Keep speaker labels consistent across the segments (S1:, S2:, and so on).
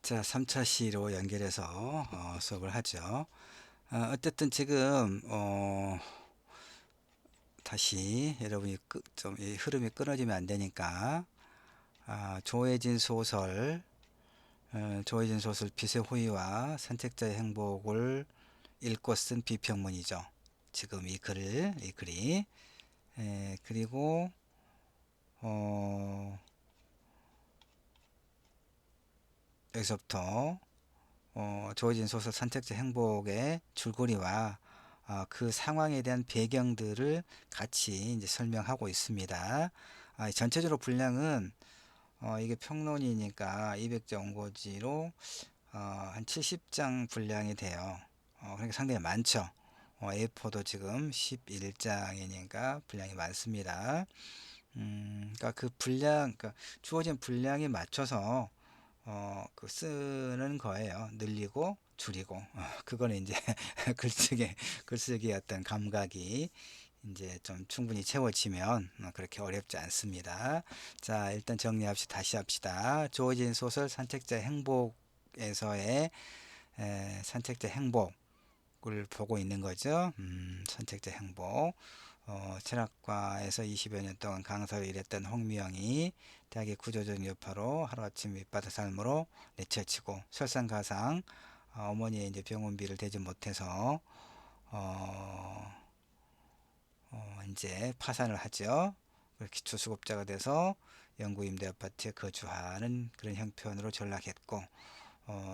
S1: 자, 3차 시로 연결해서 수업을 하죠. 어쨌든 지금 다시 여러분이 좀 이 흐름이 끊어지면 안 되니까 조혜진 소설 빛의 호의와 선택자의 행복을 읽고 쓴 비평문이죠. 지금 이 글이 그리고 어, 여기서부터 조어진 소설 선택자 행복의 줄거리와 그 상황에 대한 배경들을 같이 이제 설명하고 있습니다. 전체적으로 분량은 이게 평론이니까 200자 원고지로 한 70장 분량이 돼요. 그러니까 상당히 많죠. A4도 지금 11장이니까 분량이 많습니다. 그러니까 그 분량, 그러니까 주어진 분량에 맞춰서 그 쓰는 거예요. 늘리고 줄이고. 그거는 이제 글쓰기의 어떤 감각이 이제 좀 충분히 채워지면 그렇게 어렵지 않습니다. 자, 일단 정리합시다. 다시 합시다. 주어진 소설 선택자 행복에서의 선택자 행복을 보고 있는 거죠. 선택자 행복. 철학과에서 20여 년 동안 강사로 일했던 홍미영이 대학의 구조적 여파로 하루아침 밑바닥 삶으로 내쳐치고 설상가상 어머니의 이제 병원비를 대지 못해서 어, 이제 파산을 하죠. 기초수급자가 돼서 영구 임대 아파트에 거주하는 그런 형편으로 전락했고,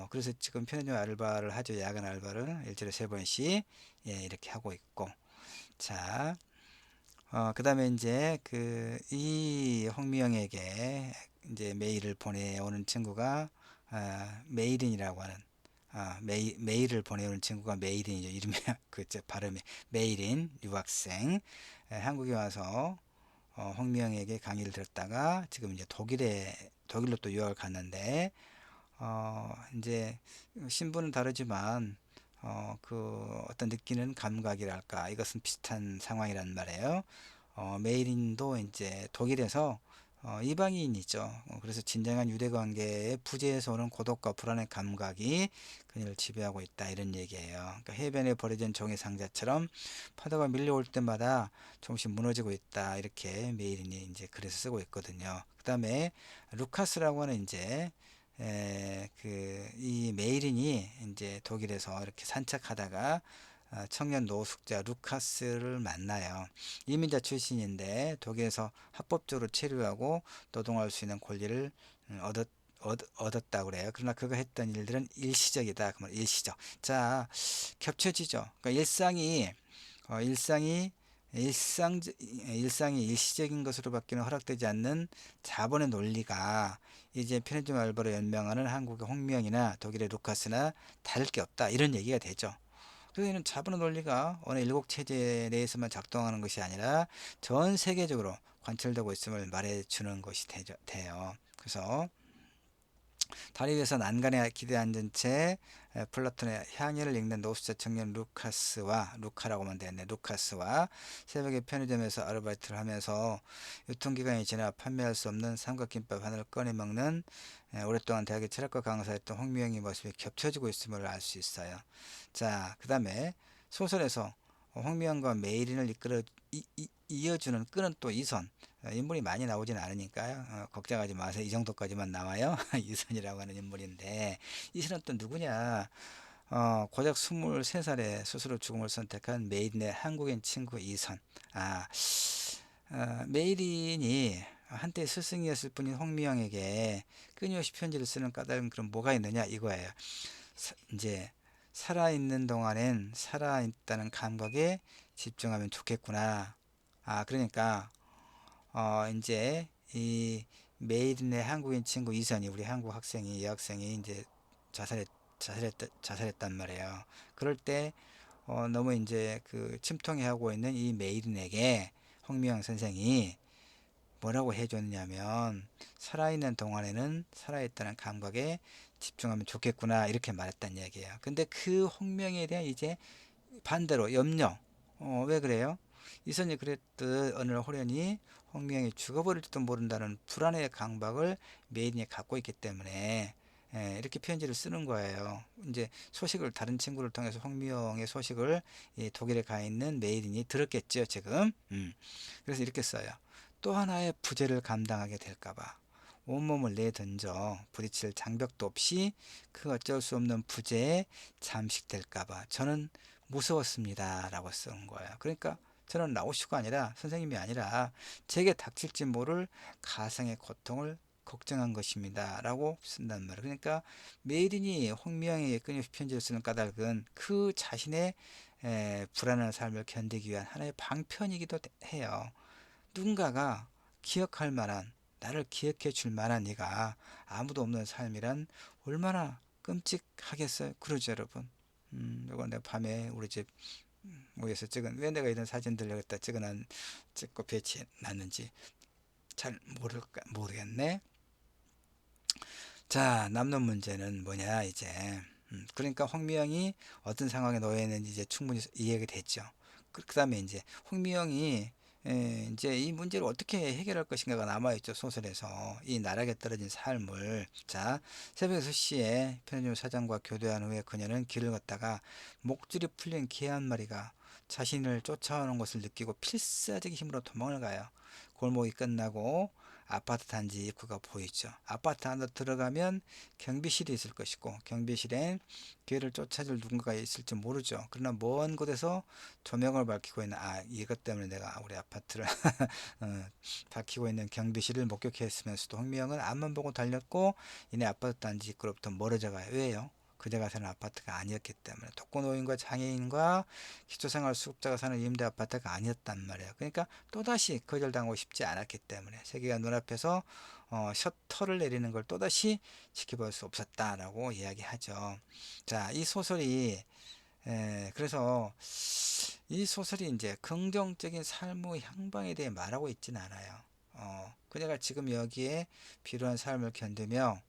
S1: 그래서 지금 편의점 알바를 하죠. 야간 알바를 일주일에 3번씩 이렇게 하고 있고. 자, 그 다음에 이제 이 홍미영에게 이제 메일을 보내오는 친구가 메일인이라고 하는 메일을 보내오는 친구가 메일인이죠. 이름이 발음이 메일인 유학생. 한국에 와서 홍미영에게 강의를 들었다가 지금 이제 독일로 또 유학을 갔는데 이제 신분은 다르지만 어떤 느끼는 감각이랄까 이것은 비슷한 상황이란 말이에요. 메일인도 이제 독일에서 이방인이죠. 그래서 진정한 유대 관계의 부재에서 오는 고독과 불안의 감각이 그녀를 지배하고 있다 이런 얘기예요. 그러니까 해변에 버려진 종이 상자처럼 파도가 밀려올 때마다 조금씩 무너지고 있다 이렇게 메일인이 이제 글에서 쓰고 있거든요. 그 다음에 루카스라고 하는 이제 이 메일인이 이제 독일에서 이렇게 산책하다가 청년 노숙자 루카스를 만나요. 이민자 출신인데 독일에서 합법적으로 체류하고 노동할 수 있는 권리를 얻었다고 그래요. 그러나 그가 했던 일들은 일시적이다. 그러면 일시적. 자, 겹쳐지죠. 그러니까 일상이 일상이 일시적인 것으로 바뀌는 허락되지 않는 자본의 논리가 이제 편의점 알바로 연명하는 한국의 홍명이나 독일의 루카스나 다를 게 없다 이런 얘기가 되죠. 그래서 이는 자본의 논리가 어느 일국 체제 내에서만 작동하는 것이 아니라 전 세계적으로 관철되고 있음을 말해주는 것이 돼요. 그래서 다리 위에서 난간에 기대 앉은 채 플라톤의 향연을 읽는 노숙자 청년 루카라고만 되었네. 루카스와 새벽에 편의점에서 아르바이트를 하면서 유통기간이 지나 판매할 수 없는 삼각김밥 하나를 꺼내 먹는 오랫동안 대학의 철학과 강사였던 홍미영의 모습이 겹쳐지고 있음을 알 수 있어요. 자, 그 다음에 소설에서 홍미영과 메이린을 이어주는 끄는 또 이선. 인물이 많이 나오진 않으니까요. 걱정하지 마세요. 이 정도까지만 나와요. 이선이라고 하는 인물인데 이선은 또 누구냐? 고작 23살에 스스로 죽음을 선택한 메이린의 한국인 친구 이선. 아, 메이린이 한때 스승이었을 뿐인 홍미영에게 끊임없이 편지를 쓰는 까닭은 그럼 뭐가 있느냐 이거예요. 이제 살아있는 동안엔 살아있다는 감각에 집중하면 좋겠구나. 그러니까 이제 이 메이든의 한국인 친구 이선이 우리 한국 학생이 여학생이 이제 자살했단 말이에요. 그럴 때 너무 이제 침통해 하고 있는 이 메이든에게 홍미영 선생이 뭐라고 해줬냐면 살아있는 동안에는 살아있다는 감각에 집중하면 좋겠구나 이렇게 말했단 얘기예요. 근데 그 홍명에 대한 이제 반대로 염려. 왜 그래요? 이선이 그랬듯 어느 날 호련히 홍명이 죽어버릴지도 모른다는 불안의 강박을 메인이 갖고 있기 때문에 이렇게 편지를 쓰는 거예요. 이제 소식을 다른 친구를 통해서 황미영의 소식을 이 독일에 가 있는 메이든이 들었겠죠, 지금. 그래서 이렇게 써요. 또 하나의 부재를 감당하게 될까봐 온몸을 내던져 부딪힐 장벽도 없이 그 어쩔 수 없는 부재에 잠식될까봐 저는 무서웠습니다. 라고 쓴 거예요. 그러니까 저는 라오슈가 아니라 선생님이 아니라 제게 닥칠지 모를 가상의 고통을 걱정한 것입니다. 라고 쓴단 말이에요. 그러니까 메이든이 홍미영에게 끊임없이 편지를 쓰는 까닭은 그 자신의 불안한 삶을 견디기 위한 하나의 방편이기도 해요. 누군가가 기억할 만한, 나를 기억해 줄 만한 이가 아무도 없는 삶이란 얼마나 끔찍하겠어요. 그러죠, 여러분. 이거 내가 밤에 우리 집 모여서 찍은, 왜 내가 이런 사진들 여기다 찍고 배치해 놨는지 잘 모르겠네. 자, 남는 문제는 뭐냐, 이제. 그러니까 황미영이 어떤 상황에 놓여 있는지 이제 충분히 이해가 됐죠. 그 다음에 이제 황미영이 이제 이 문제를 어떻게 해결할 것인가가 남아있죠, 소설에서. 이 나락에 떨어진 삶을. 자, 새벽 6시에 편의점 사장과 교대한 후에 그녀는 길을 걷다가 목줄이 풀린 개 한 마리가 자신을 쫓아오는 것을 느끼고 필사적인 힘으로 도망을 가요. 골목이 끝나고 아파트 단지 입구가 보이죠. 아파트 안으로 들어가면 경비실이 있을 것이고 경비실엔 그를 쫓아줄 누군가가 있을지 모르죠. 그러나 먼 곳에서 조명을 밝히고 있는 이것 때문에 내가 우리 아파트를 밝히고 있는 경비실을 목격했으면서도 황미영은 앞만 보고 달렸고 이내 아파트 단지 입구로부터 멀어져 가요. 왜요? 그제가 사는 아파트가 아니었기 때문에 독거노인과 장애인과 기초생활수급자가 사는 임대 아파트가 아니었단 말이에요. 그러니까 또다시 거절당하고 싶지 않았기 때문에 세계가 눈앞에서 셔터를 내리는 걸 또다시 지켜볼 수 없었다라고 이야기하죠. 자, 이 소설이 그래서 이 소설이 이제 긍정적인 삶의 향방에 대해 말하고 있지는 않아요. 그녀가 지금 여기에 필요한 삶을 견디며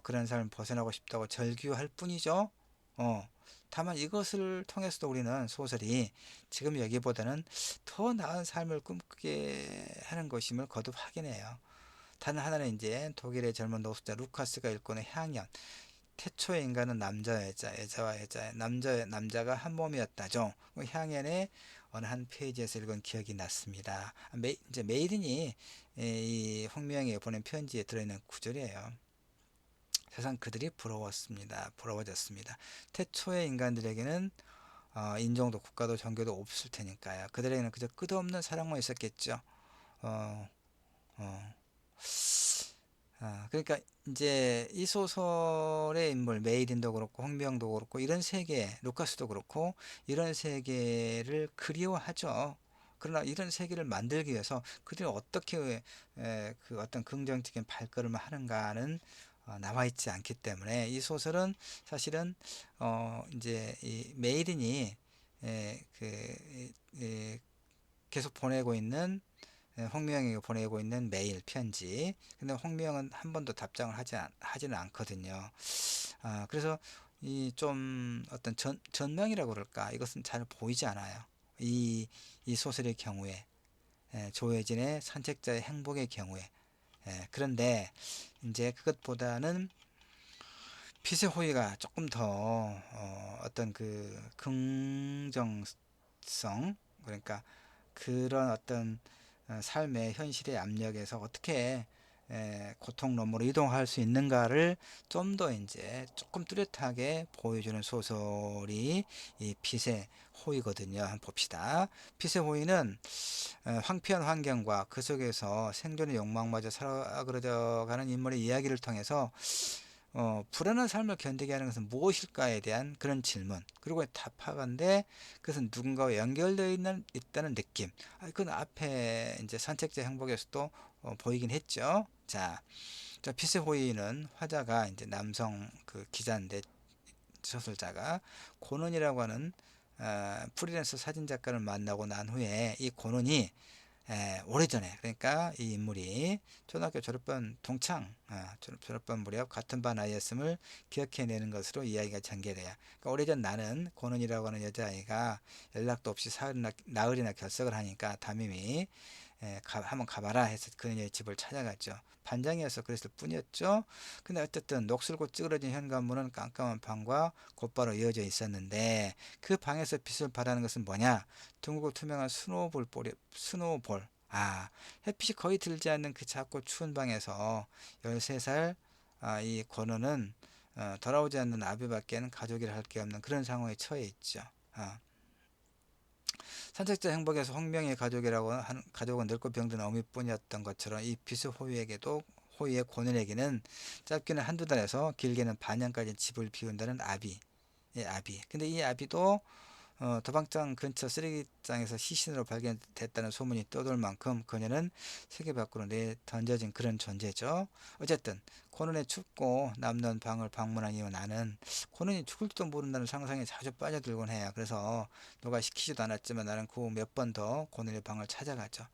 S1: 그런 삶을 벗어나고 싶다고 절규할 뿐이죠. 다만 이것을 통해서도 우리는 소설이 지금 여기보다는 더 나은 삶을 꿈꾸게 하는 것임을 거듭 확인해요. 다른 하나는 이제 독일의 젊은 노숙자 루카스가 일궈낸 향연. 태초의 인간은 남자 여자, 여자와 여자, 남자가 한 몸이었다죠. 향연의 어느 한 페이지에서 읽은 기억이 났습니다. 이제 메이든이 이 홍명에게 보낸 편지에 들어있는 구절이에요. 세상 그들이 부러워졌습니다. 태초의 인간들에게는 인종도 국가도 종교도 없을 테니까요. 그들에게는 그저 끝없는 사랑만 있었겠죠. 어, 어. 그러니까 이제 이 소설의 인물 메이든도 그렇고 홍명도 그렇고 이런 세계, 루카스도 그렇고 이런 세계를 그리워하죠. 그러나 이런 세계를 만들기 위해서 그들이 어떻게 그 어떤 긍정적인 발걸음을 하는가는 나와 있지 않기 때문에 이 소설은 사실은 이제 이 메이든이 계속 보내고 있는 홍명에게 보내고 있는 메일 편지. 근데 홍명은 한 번도 답장을 하지는 않거든요. 그래서 이 좀 어떤 전망이라고 그럴까? 이것은 잘 보이지 않아요. 이 소설의 경우에 조혜진의 산책자의 행복의 경우에 그런데 이제 그것보다는 피세 호의가 조금 더 어떤 그 긍정성, 그러니까 그런 어떤 삶의 현실의 압력에서 어떻게 고통로으로 이동할 수 있는가를 좀 더 이제 조금 뚜렷하게 보여주는 소설이 이 빛의 호의거든요. 한번 봅시다. 빛의 호의는 황폐한 환경과 그 속에서 생존의 욕망마저 사그러져가는 인물의 이야기를 통해서 불안한 삶을 견디게 하는 것은 무엇일까에 대한 그런 질문, 그리고 답하건대 그것은 누군가와 연결되어 있다는 느낌. 그건 앞에 이제 산책자 행복에서도 보이긴 했죠. 자, 빛의 호의는 화자가 이제 남성 그 기자인데, 소설자가 고는이라고 하는 프리랜서 사진작가를 만나고 난 후에 이 고는이 오래전에, 그러니까 이 인물이 초등학교 졸업반 동창, 졸업반 무렵 같은 반 아이였음을 기억해내는 것으로 이야기가 전개돼요. 그러니까 오래전 나는 고는이라고 하는 여자아이가 연락도 없이 나흘이나 결석을 하니까 담임이 한번 가봐라 해서 그녀의 집을 찾아갔죠. 반장이어서 그랬을 뿐이었죠. 근데 어쨌든 녹슬고 찌그러진 현관문은 깜깜한 방과 곧바로 이어져 있었는데 그 방에서 빛을 발하는 것은 뭐냐? 둥글고 투명한 스노볼. 햇빛이 거의 들지 않는 그 작고 추운 방에서 13살 이 권우는 돌아오지 않는 아비밖에는 가족이라 할 게 없는 그런 상황에 처해 있죠. 산책자 행복에서 홍명의 가족이라고 하는 가족은 늙고 병든 어미뿐이었던 것처럼 이 비스 호위의 고는에게는 짧게는 한두 달에서 길게는 반년까지 집을 비운다는 아비. 근데 이 아비도 도방장 근처 쓰레기장에서 시신으로 발견됐다는 소문이 떠돌 만큼 그녀는 세계 밖으로 내던져진 그런 존재죠. 어쨌든 코넌의 춥고 남는 방을 방문한 이후 나는 코넌이 죽을지도 모른다는 상상에 자주 빠져들곤 해요. 그래서 누가 시키지도 않았지만 나는 그 후 몇 번 더 코넌의 방을 찾아가죠.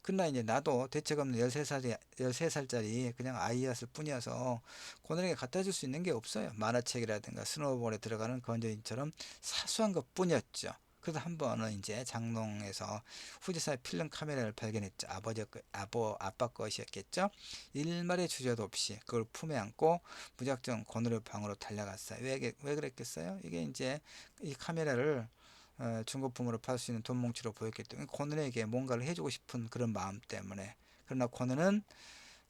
S1: 그러나 이제 나도 대책 없는 13살짜리 그냥 아이였을 뿐이어서 코넌에게 갖다 줄 수 있는 게 없어요. 만화책이라든가 스노우볼에 들어가는 건조인처럼 사소한 것 뿐이었죠. 그래서 한 번은 이제 장롱에서 후지사의 필름 카메라를 발견했죠. 아빠 것이었겠죠. 일말의 주저도 없이 그걸 품에 안고 무작정 권우의 방으로 달려갔어요. 왜 그랬겠어요? 이게 이제 이 카메라를 중고품으로 팔 수 있는 돈 뭉치로 보였기 때문에 권우에게 뭔가를 해주고 싶은 그런 마음 때문에. 그러나 권우는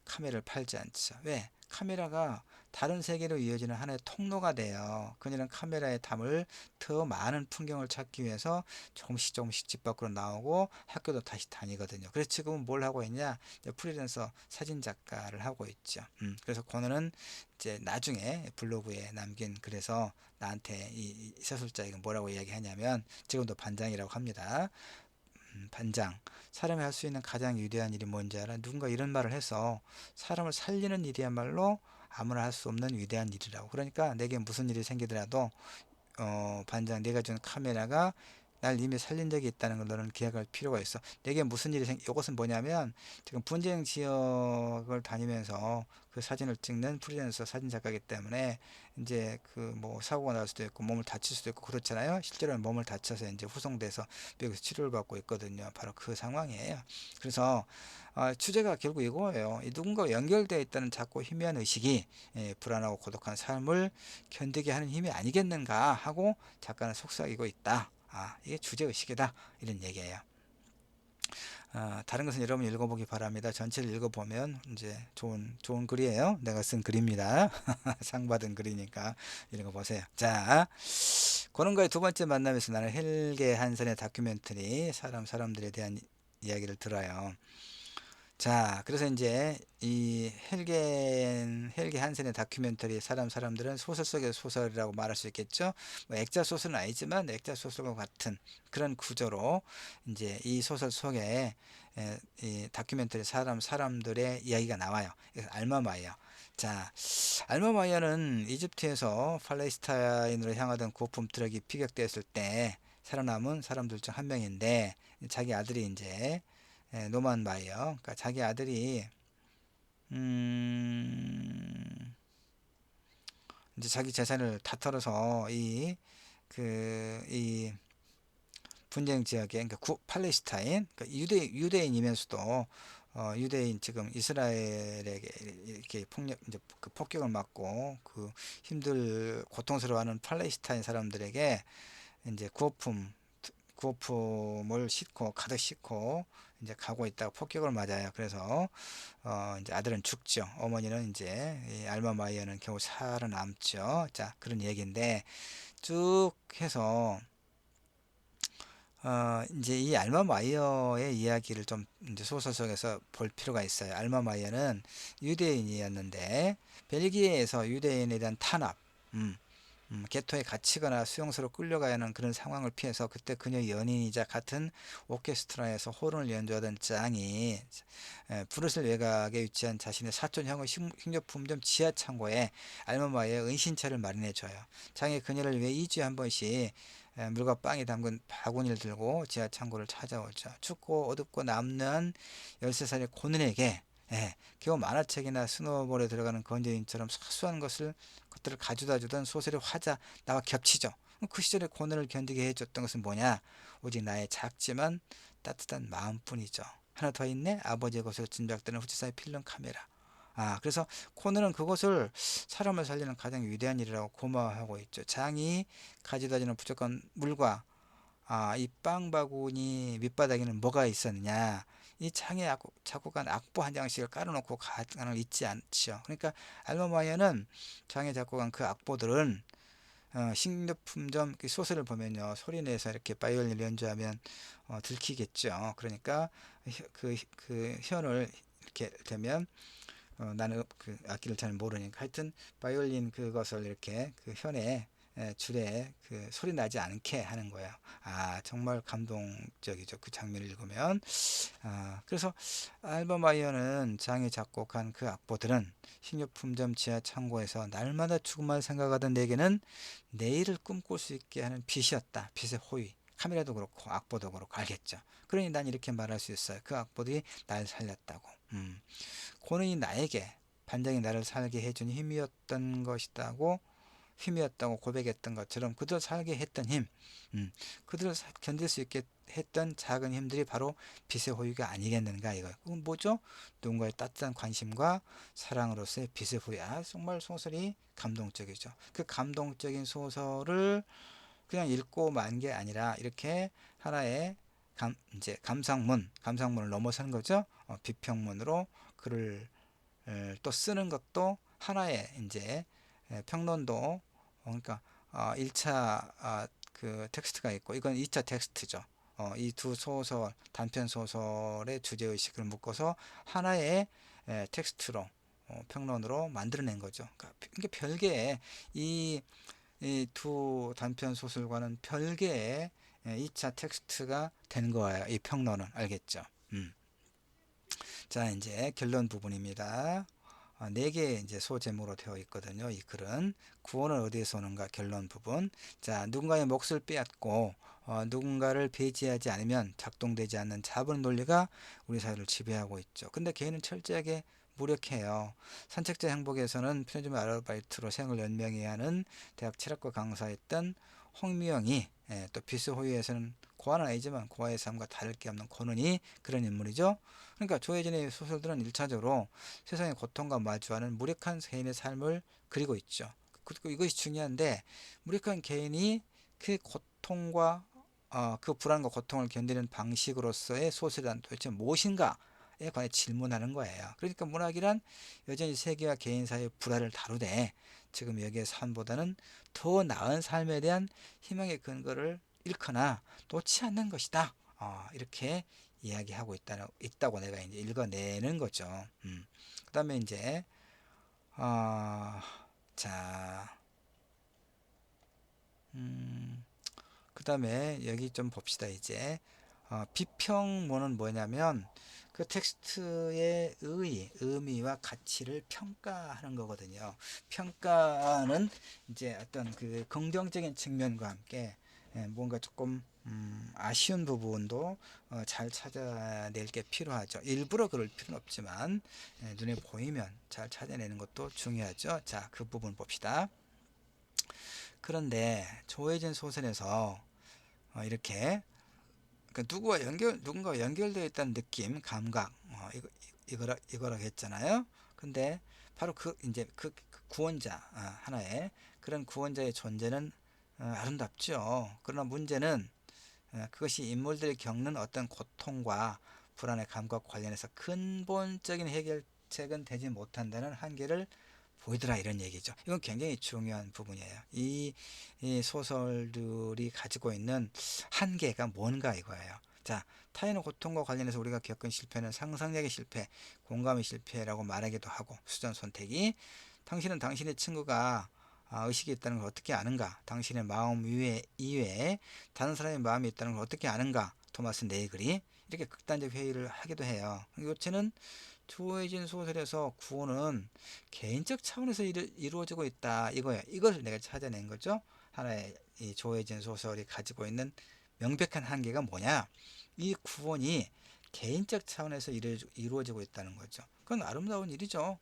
S1: 카메라를 팔지 않죠. 왜? 카메라가 다른 세계로 이어지는 하나의 통로가 돼요. 그녀는 카메라에 담을 더 많은 풍경을 찾기 위해서 조금씩 집 밖으로 나오고 학교도 다시 다니거든요. 그래서 지금은 뭘 하고 있냐? 프리랜서 사진 작가를 하고 있죠. 그래서 권우는 이제 나중에 블로그에 남긴 글에서 나한테 이 서술자 이거 뭐라고 이야기하냐면 지금도 반장이라고 합니다. 반장. 사람이 할 수 있는 가장 위대한 일이 뭔지 알아? 누군가 이런 말을 해서 사람을 살리는 일이야말로 아무나 할 수 없는 위대한 일이라고. 그러니까 내게 무슨 일이 생기더라도 반장 내가 준 카메라가 날 이미 살린 적이 있다는 걸 너는 기억할 필요가 있어. 내게 무슨 일이 이것은 뭐냐면 지금 분쟁 지역을 다니면서 그 사진을 찍는 프리랜서 사진 작가이기 때문에 이제 그 뭐 사고가 날 수도 있고 몸을 다칠 수도 있고 그렇잖아요. 실제로는 몸을 다쳐서 이제 후송돼서 미국에서 치료를 받고 있거든요. 바로 그 상황이에요. 그래서 주제가 결국 이거예요. 누군가가 연결되어 있다는 작고 희미한 의식이 불안하고 고독한 삶을 견디게 하는 힘이 아니겠는가 하고 작가는 속삭이고 있다. 이게 주제의식이다. 이런 얘기예요. 다른 것은 여러분 읽어보기 바랍니다. 전체를 읽어보면 이제 좋은 글이에요. 내가 쓴 글입니다. 상 받은 글이니까 읽어보세요. 자, 고른과의 두 번째 만남에서 나는 헬게 한선의 다큐멘터리 사람들에 대한 이야기를 들어요. 자, 그래서 이제 이 헬게 한센의 다큐멘터리 사람들은 소설 속의 소설이라고 말할 수 있겠죠. 뭐 액자 소설은 아니지만 액자 소설과 같은 그런 구조로 이제 이 소설 속에 이 다큐멘터리 사람들의 이야기가 나와요. 그래서 알마마예요. 자, 알마마이어는 이집트에서 팔레스타인으로 향하던 구품 트럭이 피격되었을 때 살아남은 사람들 중 한 명인데 자기 아들이 이제 노만 마이어. 그러니까 자기 아들이 이제 자기 재산을 다 털어서 이 분쟁 지역에 그러니까 팔레스타인 그러니까 유대인이면서도 유대인 지금 이스라엘에게 이렇게 이제 그 폭격을 맞고 그 고통스러워하는 팔레스타인 사람들에게 이제 구호품을 가득 싣고 이제 가고 있다가 폭격을 맞아요. 그래서 이제 아들은 죽죠. 어머니는 이제 이 알마 마이어는 겨우 살아남죠. 자, 그런 얘기인데 쭉 해서 이제 이 알마 마이어의 이야기를 좀 이제 소설 속에서 볼 필요가 있어요. 알마 마이어는 유대인이었는데 벨기에에서 유대인에 대한 탄압, 개토에 갇히거나 수용소로 끌려가야 하는 그런 상황을 피해서 그때 그녀의 연인이자 같은 오케스트라에서 호른을 연주하던 짱이 브뤼셀 외곽에 위치한 자신의 사촌 형의 식료품점 지하 창고에 알마마의 은신처를 마련해 줘요. 짱이 그녀를 위해 2주에 한 번씩 물과 빵이 담근 바구니를 들고 지하 창고를 찾아오죠. 춥고 어둡고 남는 13살의 고는에게 겨우 만화책이나 스노볼에 들어가는 건조인처럼 사소한 것들을 가져다 주던 소설의 화자 나와 겹치죠. 그 시절의 고난을 견디게 해줬던 것은 뭐냐? 오직 나의 작지만 따뜻한 마음뿐이죠. 하나 더 있네. 아버지의 것으로 진작되는 후치사의 필름 카메라. 그래서 코너는 그것을 사람을 살리는 가장 위대한 일이라고 고마워하고 있죠. 장이 가져다 주는 부족한 물과 이 빵 바구니 밑바닥에는 뭐가 있었느냐. 이 장에 작곡한 악보 한 장씩을 깔아놓고 가능을 잊지 않죠. 그러니까 앨범 와이어는 장에 작곡한 그 악보들은 식료품점 소스를 보면요, 소리 내서 이렇게 바이올린 연주하면 들키겠죠. 그러니까 그 현을 이렇게 되면 나는 그 악기를 잘 모르니까 하여튼 바이올린 그것을 이렇게 그 현에 줄에 그 소리 나지 않게 하는 거예요. 정말 감동적이죠. 그 장면을 읽으면. 그래서 앨범 와이어는 장이 작곡한 그 악보들은 식료품점 지하 창고에서 날마다 죽음만 생각하던 내게는 내일을 꿈꿀 수 있게 하는 빛이었다. 빛의 호의. 카메라도 그렇고 악보도 그렇고 알겠죠. 그러니 난 이렇게 말할 수 있어요. 그 악보들이 날 살렸다고. 고는이 나에게 반장이 나를 살게 해준 힘이었다고 고백했던 것처럼 그들을 살게 했던 힘, 그들을 견딜 수 있게 했던 작은 힘들이 바로 빛의 호유가 아니겠는가 이거. 그건 뭐죠? 누군가의 따뜻한 관심과 사랑으로서의 빛의 호유. 정말 소설이 감동적이죠. 그 감동적인 소설을 그냥 읽고 만 게 아니라 이렇게 하나의 이제 감상문을 넘어서는 거죠. 비평문으로 글을 또 쓰는 것도 하나의 이제 평론도 그러니까 1차 그 텍스트가 있고 이건 2차 텍스트죠. 이 두 소설 단편 소설의 주제 의식을 묶어서 하나의 텍스트로 평론으로 만들어낸 거죠. 그러니까 별개의 이 두 단편 소설과는 별개의 2차 텍스트가 된 거예요. 이 평론은 알겠죠? 자, 이제 결론 부분입니다. 4개의 이제 소제목으로 되어 있거든요. 이 글은 구원은 어디에서 오는가 결론 부분. 자, 누군가의 몫을 빼앗고 누군가를 배제하지 않으면 작동되지 않는 자본 논리가 우리 사회를 지배하고 있죠. 근데 개인은 철저하게 무력해요. 산책자 행복에서는 편의점 아르바이트로 생을 연명해야 하는 대학 철학과 강사였던 홍미영이 또 비스호유에서는 고아는 아니지만 고아의 삶과 다를 게 없는 고는이 그런 인물이죠. 그러니까 조혜진의 소설들은 1차적으로 세상의 고통과 마주하는 무력한 개인의 삶을 그리고 있죠. 그리고 이것이 중요한데 무력한 개인이 그 고통과 그 불안과 고통을 견디는 방식으로서의 소설이란 도대체 무엇인가에 관해 질문하는 거예요. 그러니까 문학이란 여전히 세계와 개인 사이의 불화를 다루되 지금 여기의 삶보다는 더 나은 삶에 대한 희망의 근거를 잃거나 놓지 않는 것이다. 이렇게 이야기하고 있다고 내가 이제 읽어내는 거죠. 그 다음에 이제, 자, 그 다음에 여기 좀 봅시다, 이제. 비평문은 뭐냐면, 그 텍스트의 의미와 가치를 평가하는 거거든요. 평가는 이제 어떤 그 긍정적인 측면과 함께 뭔가 조금 아쉬운 부분도 잘 찾아낼 게 필요하죠. 일부러 그럴 필요는 없지만 눈에 보이면 잘 찾아내는 것도 중요하죠. 자, 그 부분 봅시다. 그런데 조혜진 소설에서 이렇게 그러니까 누군가와 연결되어 있다는 느낌, 감각, 이거라고 했잖아요. 근데 바로 이제 그 구원자, 하나의 그런 구원자의 존재는 아름답죠. 그러나 문제는 그것이 인물들이 겪는 어떤 고통과 불안의 감각 관련해서 근본적인 해결책은 되지 못한다는 한계를 보이더라 이런 얘기죠. 이건 굉장히 중요한 부분이에요. 이 소설들이 가지고 있는 한계가 뭔가 이거예요. 자, 타인의 고통과 관련해서 우리가 겪은 실패는 상상력의 실패, 공감의 실패라고 말하기도 하고 수전 선택이 당신은 당신의 친구가 의식이 있다는 걸 어떻게 아는가? 당신의 마음 이외에 다른 사람의 마음이 있다는 걸 어떻게 아는가? 토마스 네글이 이렇게 극단적 회의를 하기도 해요. 요체는 조혜진 소설에서 구원은 개인적 차원에서 이루어지고 있다 이거예요. 이걸 내가 찾아낸 거죠. 하나의 이 조혜진 소설이 가지고 있는 명백한 한계가 뭐냐? 이 구원이 개인적 차원에서 이루어지고 있다는 거죠. 그건 아름다운 일이죠.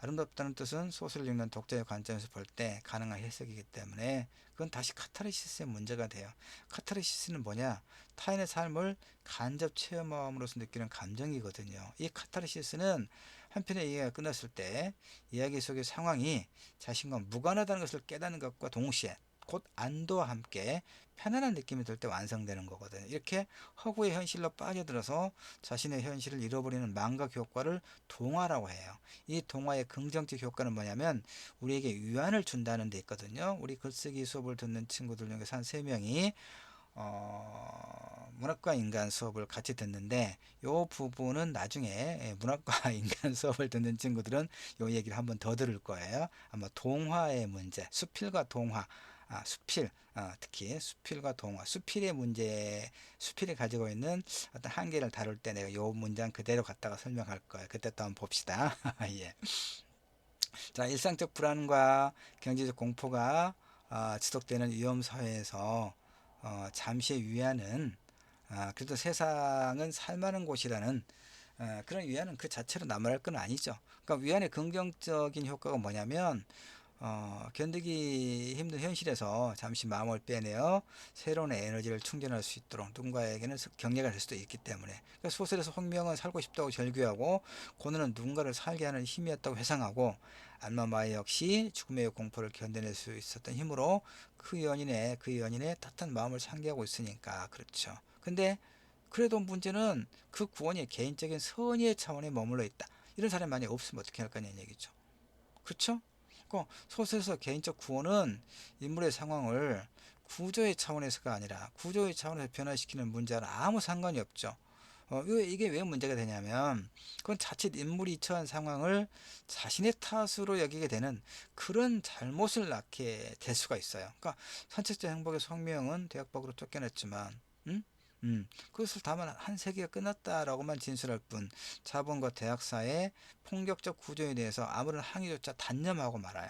S1: 아름답다는 뜻은 소설을 읽는 독자의 관점에서 볼 때 가능한 해석이기 때문에 그건 다시 카타르시스의 문제가 돼요. 카타르시스는 뭐냐? 타인의 삶을 간접 체험함으로써 느끼는 감정이거든요. 이 카타르시스는 한편의 이야기가 끝났을 때 이야기 속의 상황이 자신과 무관하다는 것을 깨닫는 것과 동시에 곧 안도와 함께 편안한 느낌이 들 때 완성되는 거거든요. 이렇게 허구의 현실로 빠져들어서 자신의 현실을 잃어버리는 망각 효과를 동화라고 해요. 이 동화의 긍정적 효과는 뭐냐면 우리에게 위안을 준다는 데 있거든요. 우리 글쓰기 수업을 듣는 친구들 중에서 한 3명이 문학과 인간 수업을 같이 듣는데 이 부분은 나중에 문학과 인간 수업을 듣는 친구들은 이 얘기를 한번 더 들을 거예요. 아마 동화의 문제, 수필과 동화, 수필, 특히 수필과 동화, 수필의 문제, 수필이 가지고 있는 어떤 한계를 다룰 때 내가 이 문장 그대로 갖다가 설명할 거예요. 그때 또 한번 봅시다. 예. 자, 일상적 불안과 경제적 공포가 지속되는 위험 사회에서 잠시의 위안은 그래도 세상은 살만한 곳이라는 그런 위안은 그 자체로 나무랄 건 아니죠. 그러니까 위안의 긍정적인 효과가 뭐냐면 견디기 힘든 현실에서 잠시 마음을 빼내어 새로운 에너지를 충전할 수 있도록 누군가에게는 격려가 될 수도 있기 때문에 그러니까 소설에서 홍명은 살고 싶다고 절규하고 고는은 누군가를 살게 하는 힘이었다고 회상하고 알마마이 역시 죽음의 공포를 견뎌낼 수 있었던 힘으로 그 연인의 따뜻한 마음을 상기하고 있으니까 그렇죠. 근데 그래도 문제는 그 구원이 개인적인 선의의 차원에 머물러 있다. 이런 사람이 많이 없으면 어떻게 할 거냐는 얘기죠. 그렇죠? 소설에서 개인적 구원은 인물의 상황을 구조의 차원에서가 아니라 구조의 차원에서 변화시키는 문제와는 아무 상관이 없죠. 이게 왜 문제가 되냐면 그건 자칫 인물이 처한 상황을 자신의 탓으로 여기게 되는 그런 잘못을 낳게 될 수가 있어요. 그러니까 선택적 행복의 성명은 대학 밖으로 쫓겨났지만 그것을 다만 한 세기가 끝났다라고만 진술할 뿐 자본과 대학사의 폭력적 구조에 대해서 아무런 항의조차 단념하고 말아요.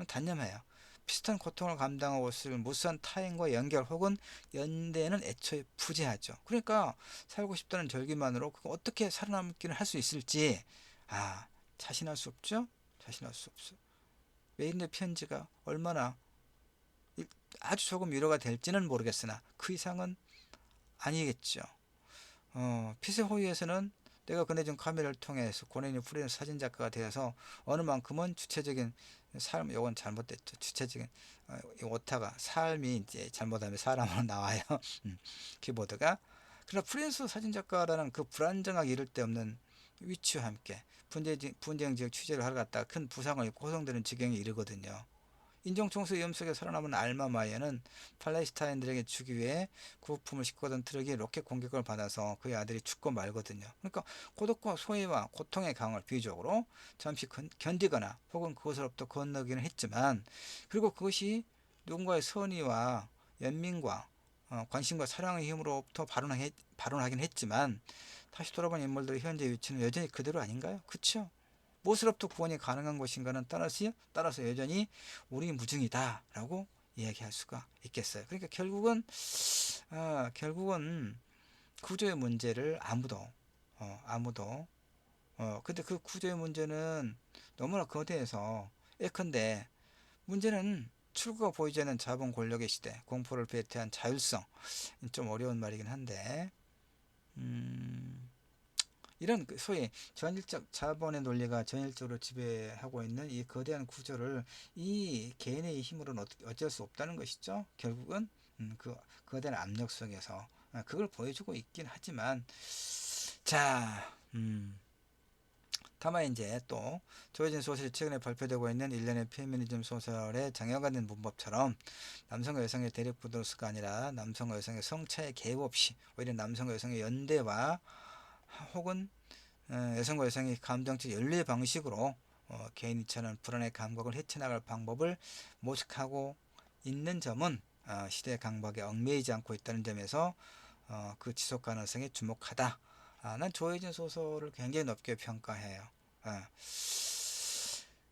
S1: 단념해요. 비슷한 고통을 감당하고 있을 무수한 타인과 연결 혹은 연대는 애초에 부재하죠. 그러니까 살고 싶다는 절기만으로 그거 어떻게 살아남기는 할 수 있을지 자신할 수 없죠. 자신할 수 없어. 메인의 편지가 얼마나 아주 조금 위로가 될지는 모르겠으나 그 이상은 아니겠죠. 피스호이에서는 내가 그네준 카메라를 통해서 고뇌인 프리랜서 사진작가가 되어서 어느 만큼은 주체적인 삶, 요건 잘못됐죠. 주체적인 오타가 삶이 이제 잘못하면 사람으로 나와요. 키보드가. 그러나 프리랜서 사진작가라는 그 불안정하게 이를 데 없는 위치와 함께 분쟁 지역 취재를 하러 갔다가 큰 부상을 입고 호송되는 지경에 이르거든요. 인종청소 위험 속에 살아남은 알마 마이어는 팔레스타인들에게 주기 위해 구호품을 싣고 가던 트럭이 로켓 공격을 받아서 그의 아들이 죽고 말거든요. 그러니까 고독과 소외와 고통의 강을 비유적으로 잠시 견디거나 혹은 그것으로부터 건너기는 했지만 그리고 그것이 누군가의 선의와 연민과 관심과 사랑의 힘으로부터 발원하긴 했지만 다시 돌아본 인물들의 현재 위치는 여전히 그대로 아닌가요? 그렇죠? 무엇으로부터 구원이 가능한 것인가는 따라서 여전히 우리 무중이다라고 이야기할 수가 있겠어요. 그러니까 결국은 구조의 문제를 아무도 근데 그 구조의 문제는 너무나 거대해서 예컨대 문제는 출구가 보이지 않는 자본 권력의 시대, 공포를 배태한 자율성, 좀 어려운 말이긴 한데 이런 소위 전일적 자본의 논리가 전일적으로 지배하고 있는 이 거대한 구조를 이 개인의 힘으로는 어쩔 수 없다는 것이죠. 결국은 그 거대한 압력 속에서 그걸 보여주고 있긴 하지만 자 다만 이제 또 조혜진 소설이 최근에 발표되고 있는 일련의 페미니즘 소설의 정형화된 문법처럼 남성과 여성의 대립구도가 아니라 남성과 여성의 성차의 개입 없이 오히려 남성과 여성의 연대와 혹은 여성과 여성의 감정적 연례 방식으로 개인이 처한 불안의 감각을 헤쳐나갈 방법을 모색하고 있는 점은 시대의 강박에 얽매이지 않고 있다는 점에서 그 지속 가능성에 주목하다. 난 조혜진 소설을 굉장히 높게 평가해요.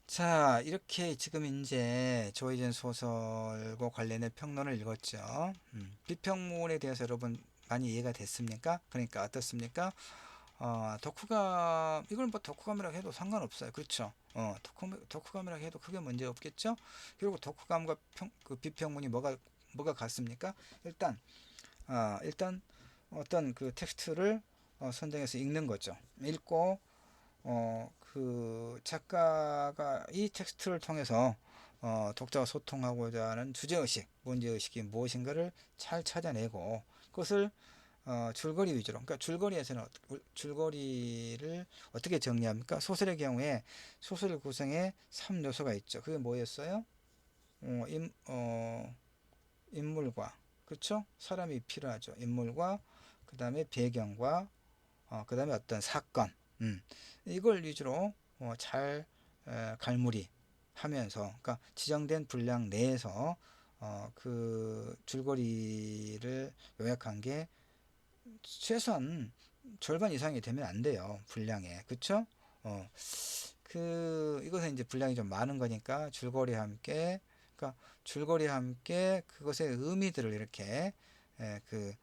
S1: 자, 이렇게 지금 이제 조혜진 소설과 관련된 평론을 읽었죠. 비평문에 대해서 여러분 많이 이해가 됐습니까? 그러니까 어떻습니까? 독후감, 이걸 뭐 독후감이라고 해도 상관없어요. 그렇죠? 독후감이라고 해도 크게 문제 없겠죠? 그리고 독후감과 그 비평문이 뭐가 같습니까? 일단, 일단 어떤 그 텍스트를 선정해서 읽는 거죠. 읽고, 그 작가가 이 텍스트를 통해서 독자와 소통하고자 하는 주제의식, 문제의식이 무엇인가를 잘 찾아내고 그것을 줄거리 위주로. 그러니까 줄거리에서는 줄거리를 어떻게 정리합니까? 소설의 경우에 소설 구성에 3요소가 있죠. 그게 뭐였어요? 인물과, 그렇죠? 사람이 필요하죠. 인물과 그 다음에 배경과 그 다음에 어떤 사건, 이걸 위주로 잘 갈무리 하면서, 그러니까 지정된 분량 내에서 그 줄거리를 요약한 게 최소한 절반 이상이 되면 안 돼요. 분량에. 그쵸? 어, 이것은 이제 분량이 좀 많은 거니까 줄거리와 함께, 그러니까 줄거리와 함께 그것의 의미들을 이렇게 그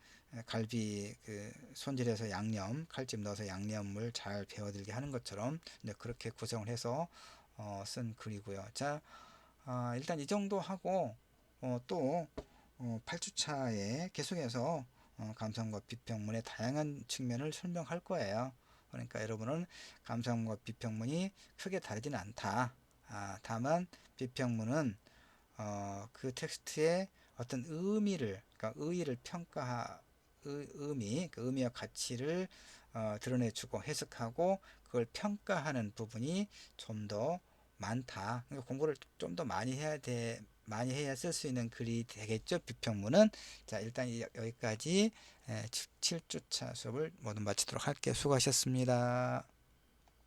S1: 갈비 그 손질해서 양념, 칼집 넣어서 양념을 잘 배어들게 하는 것처럼 이제 그렇게 구성을 해서 쓴 글이고요. 자, 일단 이 정도 하고 또 8주차에 계속해서 감상과 비평문의 다양한 측면을 설명할 거예요. 그러니까 여러분은 감상과 비평문이 크게 다르지는 않다. 다만 비평문은 그 텍스트의 어떤 의미를, 그러니까 의의를 의미, 그 의미와 가치를 드러내주고 해석하고 그걸 평가하는 부분이 좀 더 많다. 그러니까 공부를 좀 더 많이 해야 쓸 수 있는 글이 되겠죠. 비평문은. 자, 일단 여기까지 7주차 수업을 모두 마치도록 할게요. 수고하셨습니다.